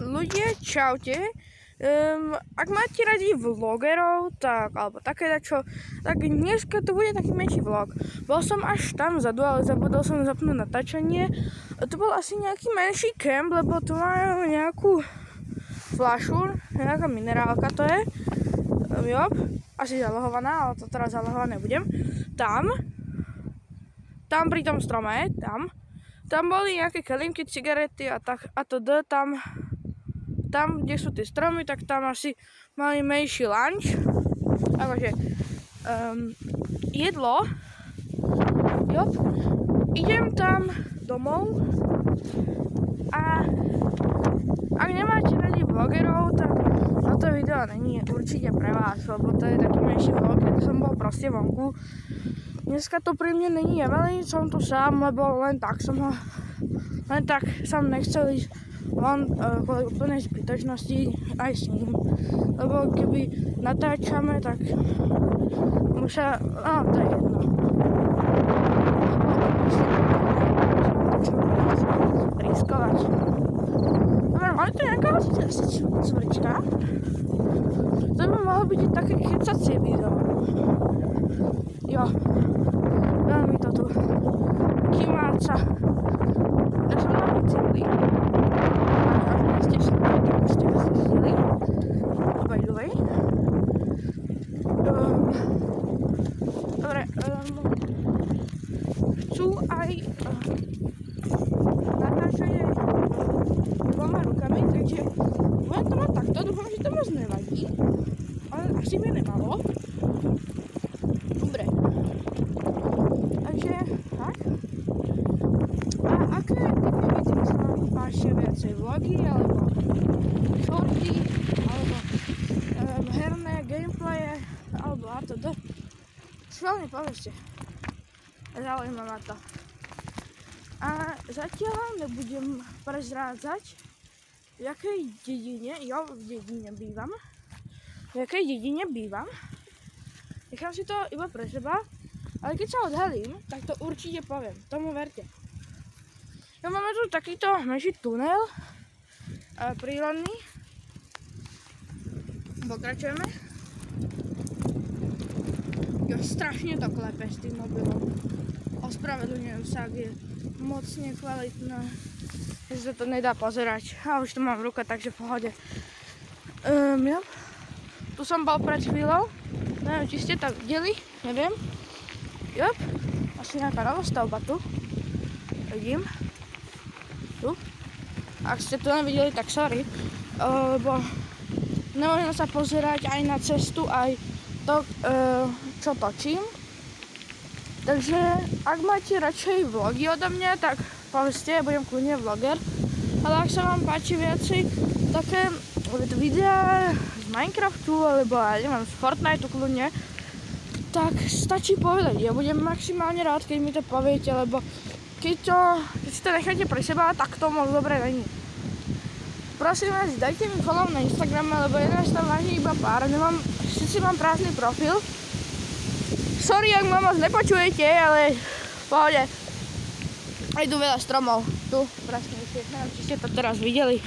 Ľudia, čaute. Ak máte radi vlogerov, tak, alebo také dačo, tak dneska to bude taký menší vlog. Bol som až tam vzadu, ale zabudol som zapnúť natáčanie. To bol asi nejaký menší kemp, lebo tu majú nejakú fľašu, nejaká minerálka to je. Jop, asi zalohovaná, ale to teraz zalohované nebudem. Tam pri tom strome, tam boli nejaké kelímky, cigarety a to tam, kde sú tie stromy, tak tam asi mali menší lunch. Akože jedlo. Jop. Idem tam domov a ak nemáte radi vlogerov, tak toto video není určite pre vás, lebo to je taký menší vlog, keď som bol proste vonku. Dneska to pri mne není Evelyn, som tu sám, lebo len tak som nechcel ísť von kvôli úplnej zbytočnosti aj s ním. Lebo keby natáčame, tak musia, no to je jedno. Riskovať. Dobre, máme tu nejaká cvrčka. To by mohlo byť také kecacie video. Jo. Veľmi to tu kymáca. Ja som na bicykli. A ste slyšeli. By the way. Dobre, chcú aj natáčanie dvoma rukami, takže budem to mať takto, dúfam, že to moc nevadí, ale asi by nemalo. Dobre. Takže, tak. A aké typy videí sa vám páčia viacej? Vlogy, alebo shorty, alebo herné gameplaye, alebo atd. Schválne povedzte. Zaujíma ma to. A zatiaľ nebudem prezrádzať, v jakej dedine, bývam. Nechám si to iba pre seba, ale keď sa odhalím, tak to určite poviem, tomu verte. Ja máme tu takýto menší tunel, prírodný. Pokračujeme. Jo, strašne to klepe s tým mobilom. Ospravedlňujem sa, ak je moc nekvalitná, že sa to nedá pozerať. A už to mám v ruke, takže v pohode. Jo. Tu som bol pred chvíľou. Neviem, či ste to videli, neviem. Jop, asi nejaká novostavba tu. Vidím. Tu. Ak ste to nevideli, tak sorry. Lebo nemôžem sa pozerať aj na cestu, aj to, čo točím. Takže, ak máte radšej vlogy odo mňa, tak povedzte, budem kľudne vloger. Ale ak sa vám páči viacej také videá z Minecraftu, alebo ja neviem, z Fortniteu kľudne, tak stačí povedať. Ja budem maximálne rád, keď mi to poviete, lebo keď si to necháte pre seba, tak to moc dobre není. Prosím vás, dajte mi follow na Instagrame, lebo ja nás tam vážne iba pár. Sice mám prázdny profil. Sorry, ak ma moc nepočujete, ale v pohode. Aj tu veľa stromov. Tu, presnejšie. Neviem, či ste to teraz videli.